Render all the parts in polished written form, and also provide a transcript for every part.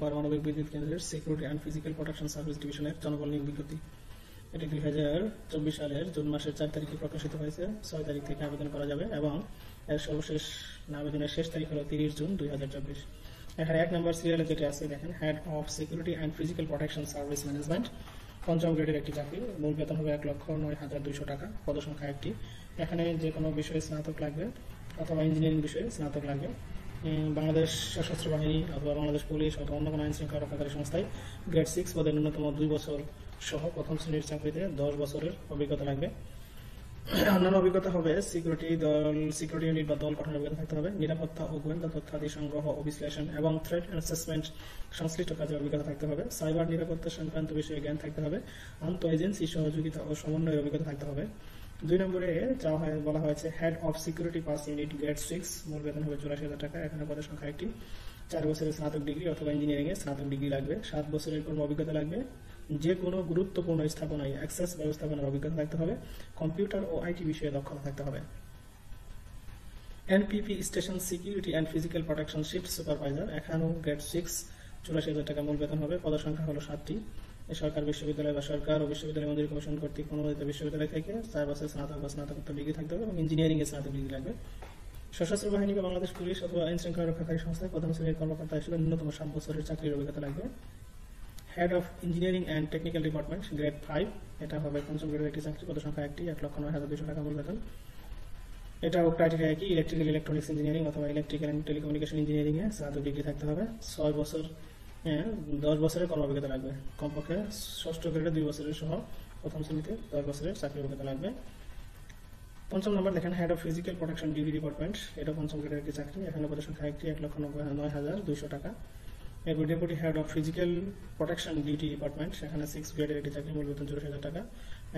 পারমাণবিক বিদ্যুৎ কেন্দ্রের security and physical protection service ডিভিশনের জনবল নিয়োগ বিজ্ঞপ্তি। এটি 2024 সালের জুন মাসের 4 তারিখে প্রকাশিত হয়েছে। 6 তারিখ থেকে আবেদন করা যাবে এবং এর সর্বশেষ আবেদনের শেষ তারিখ হলো 30 জুন 2024। এখানে 1 নম্বর সিরিয়ালে যেটা আছে দেখেন, head of security and physical protection service management, 5ম গ্রেডের একটি চাকরি। মূল বেতন হবে 1,09,200 টাকা। পদসংখ্যা একটি। এখানে যে কোনো বিষয়ে স্নাতক লাগবে অথবা ইঞ্জিনিয়ারিং বিষয়ে স্নাতক লাগবে। বাংলাদেশ সশস্ত্র বাহিনী অথবা বাংলাদেশ পুলিশ অথবা অন্য কোনো আইন শৃঙ্খলা রক্ষাকারী সংস্থায় গ্রেড 6 পদে ন্যূনতম 2 বছর সহ প্রথম শ্রেণীর চাকরিতে 10 বছরের অভিজ্ঞতা লাগবে। অন্যান্য অভিজ্ঞতা হবে সিকিউরিটি ইউনিট বা দল গঠনের অভিজ্ঞতা থাকতে হবে, নিরাপত্তা ও গোয়েন্দা তথ্যাদি সংগ্রহ ও বিশ্লেষণ এবং থ্রেট অ্যাসেসমেন্ট সংশ্লিষ্ট কাজের অভিজ্ঞতা থাকতে হবে, সাইবার নিরাপত্তা সংক্রান্ত বিষয়ে জ্ঞান থাকতে হবে, আন্তঃ এজেন্সি সহযোগিতা ও সমন্বয়ের অভিজ্ঞতা থাকতে হবে। 2 নম্বরে বলা হয়েছে head of security pass unit grade 6, মূল বেতন হবে 84,000 টাকা। এখানে পদের সংখ্যা একটি। 4 বছরের স্নাতক ডিগ্রি অথবা ইঞ্জিনিয়ারিং এ স্নাতক ডিগ্রি লাগবে। 7 বছরের কর্ম অভিজ্ঞতা লাগবে। যে কোনো গুরুত্বপূর্ণ স্থাপনায় অ্যাক্সেস ব্যবস্থাপনার অভিজ্ঞতা থাকতে হবে। কম্পিউটার ও আইটি বিষয়ে দক্ষতা থাকতে হবে। NPP station security and physical protection shift supervisor, এখানেও গ্রেড 6, 84,000 টাকা মূল বেতন হবে। পদের সংখ্যা হলো 7টি। সরকার বিশ্ববিদ্যালয় বা সরকার ও বিশ্ববিদ্যালয় মঞ্জুরি কমিশন কর্তৃক অনুমোদিত বিশ্ববিদ্যালয় থেকে 4 বছর স্নাতক বা স্নাতকোত্তর ডিগ্রি থাকতে হবে এবং ইঞ্জিনিয়ারিং এ স্নাতক ডিগ্রি লাগবে। সশস্ত্র বাহিনী বা বাংলাদেশ পুলিশ অথবা আইন শৃঙ্খলা রক্ষাকারী সংস্থায় প্রথম শ্রেণীর কর্মকর্তা হিসেবে ন্যূনতম 7 বছরের চাকরির অভিজ্ঞতা লাগবে। Head of engineering and technical department grade 5, এটা হবে 5ম গ্রেডের একটি চাকরি। পদের সংখ্যা একটি। 1,09,200 টাকা মূল বেতন। এটাও ক্রাইটেরিয়া কি, ইলেকট্রিক্যাল ইলেকট্রনিক্স ইঞ্জিনিয়ারিং অথবা ইলেকট্রিক্যাল অ্যান্ড টেলিকমিউনিকেশন ইঞ্জিনিয়ারিং এ স্নাতক ডিগ্রি থাকতে হবে। 6 বছর 10 বছরের কর্ম অভিজ্ঞতা লাগবে। কমপক্ষে 6ষ্ঠ গ্রেডে 2 বছরের সহ প্রথম শ্রেণীতে 10 বছরের চাকরির অভিজ্ঞতা লাগবে। 5ম নম্বর দেখেন head of physical protection duty department, এটা 5ম গ্রেডের একটি চাকরি। এখানে পদের সংখ্যা একটি। 1,09,200 টাকা। এরপর deputy head of physical protection duty department, সেখানে 6 গ্রেডের একটি চাকরি। মূল বেতন 84,000 টাকা।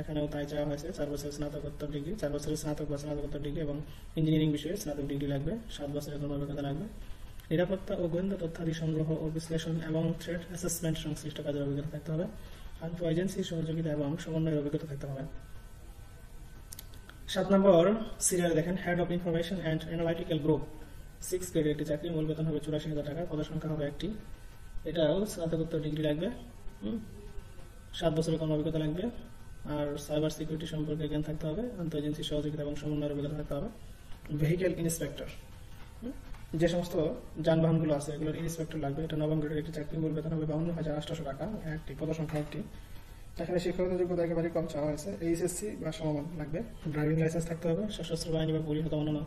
এখানেও তাই চাওয়া হয়েছে 4 বছরের স্নাতকোত্তর ডিগ্রি, 4 বছরের স্নাতক বা স্নাতকোত্তর ডিগ্রি এবং ইঞ্জিনিয়ারিং বিষয়ে স্নাতক ডিগ্রি লাগবে। 7 বছরের কর্ম অভিজ্ঞতা লাগবে। নিরাপত্তা ও গোয়েন্দা তথ্যাদি সংগ্রহ ও বিশ্লেষণ এবং থ্রেট অ্যাসেসমেন্ট সংশ্লিষ্ট কাজের অভিজ্ঞতা থাকতে হবে। আন্তঃ এজেন্সি সহযোগিতা এবং সমন্বয়ের অভিজ্ঞতা থাকতে হবে। 7 নম্বর সিরিয়ালে দেখেন head of information and analytical group, 6 গ্রেডের একটি চাকরি। মূল বেতন হবে 84,000 টাকা। পদের সংখ্যা হবে একটি। এটাও স্নাতকোত্তর ডিগ্রি লাগবে। 7 বছরের কর্ম অভিজ্ঞতা লাগবে। আর সাইবার সিকিউরিটি সম্পর্কে জ্ঞান থাকতে হবে, আন্তঃ এজেন্সি সহযোগিতা এবং সমন্বয়ের অভিজ্ঞতা থাকতে হবে। ভেহিক্যাল ইন্সপেক্টর, যে সমস্ত যানবাহনগুলো আছে এগুলোর ইন্সপেক্টর লাগবে। এটা 9ম গ্রেডের একটি চাকরি। মূল বেতন হবে 52,800 টাকা। একটি। পদের সংখ্যা একটি। এখানে শিক্ষাগত যোগ্যতা একেবারে কম চাওয়া হয়েছে, এইচএসসি বা সমমান লাগবে। ড্রাইভিং লাইসেন্স থাকতে হবে। সশস্ত্র বাহিনী বা পুলিশ অথবা অন্যান্য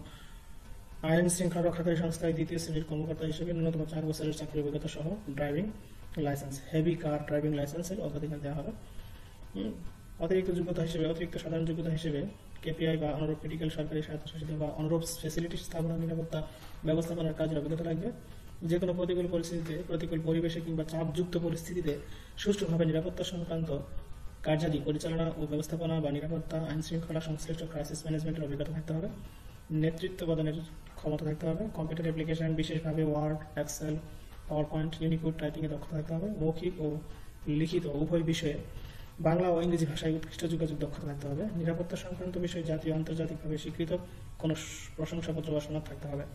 আইন শৃঙ্খলা রক্ষাকারী সংস্থায় 2য় শ্রেণীর কর্মকর্তা হিসেবে ন্যূনতম 4 বছরের চাকরির অভিজ্ঞতা সহ ড্রাইভিং লাইসেন্স, হেভি কার ড্রাইভিং লাইসেন্সের অগ্রাধিকার দেওয়া হবে। অতিরিক্ত সাধারণ যোগ্যতা হিসেবে কেপিআই বা অনুরূপ ক্রিটিক্যাল সরকারি স্বায়ত্তশাসিত বা অনুরূপ ফ্যাসিলিটি স্থাপনা নিরাপত্তা ব্যবস্থাপনার কাজের অভিজ্ঞতা লাগবে। যে কোনো প্রতিকূল পরিস্থিতিতে, প্রতিকূল পরিবেশে কিংবা চাপযুক্ত পরিস্থিতিতে সুষ্ঠুভাবে নিরাপত্তা সংক্রান্ত কার্যাদি পরিচালনা ও ব্যবস্থাপনা বা নিরাপত্তা আইন শৃঙ্খলা সংশ্লিষ্ট ক্রাইসিস ম্যানেজমেন্টের অভিজ্ঞতা থাকতে হবে। নেতৃত্ব প্রদানের ক্ষমতা থাকতে হবে। কম্পিউটার অ্যাপ্লিকেশন, বিশেষভাবে word, excel, power point, unicode টাইপিংয়ে দক্ষতা থাকতে হবে। মৌখিক ও লিখিত উভয় বিষয়ে বাংলা ও ইংরেজি ভাষায় উৎকৃষ্ট যোগাযোগ দক্ষতা থাকতে হবে। নিরাপত্তা সংক্রান্ত বিষয়ে জাতীয় আন্তর্জাতিকভাবে স্বীকৃত কোনো প্রশংসাপত্র বা সনদ থাকতে হবে।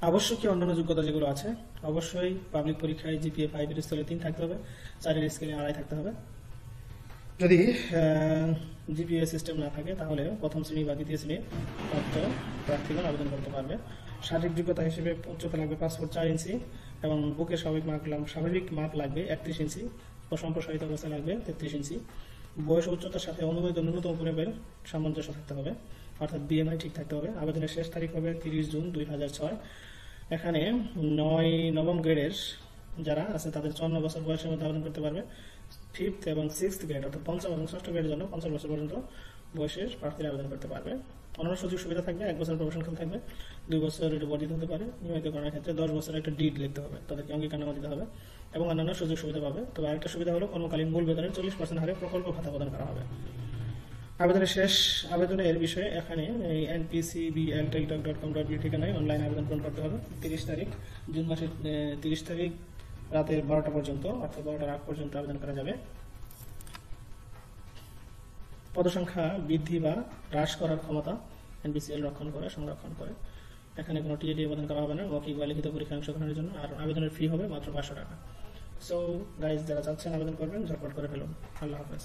আবশ্যকীয় অন্যান্য যোগ্যতা যেগুলো আছে, অবশ্যই পাবলিক পরীক্ষায় জিপিএ 5 এর স্থলে 3 থাকতে হবে, 4 এর স্কেলে 2.5 থাকতে হবে। যদি জিপিএ সিস্টেম না থাকে তাহলে প্রথম শ্রেণী বা 2য় শ্রেণী প্রাপ্ত প্রার্থীগণ আবেদন করতে পারবে। শারীরিক যোগ্যতা হিসেবে উচ্চতা লাগবে 5 ফুট 4 ইঞ্চি এবং বুকের স্বাভাবিক মাপ লাগবে 31 ইঞ্চি, সম্প্রসারিত অবস্থা লাগবে 33 ইঞ্চি। বয়স ও উচ্চতার সাথে অনুমোদিত ন্যূনতম পরিমাপের সামঞ্জস্য থাকতে হবে, অর্থাৎ বিএমআই ঠিক থাকতে হবে। আবেদনের শেষ তারিখ হবে 30 জুন 2006। এখানে 9ম গ্রেডের যারা আছে তাদের 54 বছর বয়সের মধ্যে আবেদন করতে পারবে। 5th এবং 6th গ্রেড অর্থাৎ 5ম এবং 6ষ্ঠ গ্রেডের জন্য 50 বছর পর্যন্ত বয়সের প্রার্থীরা আবেদন করতে পারবে। অন্যান্য সুযোগ সুবিধা থাকবে, 1 বছর প্রবেশনকাল থাকবে, 2 বছর এটা বর্ধিত হতে পারে। নিয়মিতকরণের ক্ষেত্রে 10 বছরের একটা ডিড লিখতে হবে, তাদেরকে অঙ্গীকারনামা দিতে হবে এবং অন্যান্য সুযোগ সুবিধা পাবে। তবে আরেকটা সুবিধা হলো কর্মকালীন মূল বেতনের 40% হারে প্রকল্প ভাতা প্রদান করা হবে। আবেদনের বিষয়ে এখানে npcbl.com.bd ঠিকানায় অনলাইন আবেদন পূরণ করতে হবে। 30 তারিখ জুন মাসের 30 তারিখ রাতের 12টা পর্যন্ত, অর্থাৎ 12টার আগ পর্যন্ত আবেদন করা যাবে। পদসংখ্যা বৃদ্ধি বা হ্রাস করার ক্ষমতা এনপিসিএল সংরক্ষণ করে। এখানে কোনো টিএডি আবেদন করা হবে না, মৌখিক বা লিখিত পরীক্ষায় অংশগ্রহণের জন্য। আর আবেদনের ফি হবে মাত্র 500 টাকা। সো গাইজ, যারা চাচ্ছেন আবেদন করবেন, ঝটপট করে ফেলুন। আল্লাহ হাফেজ।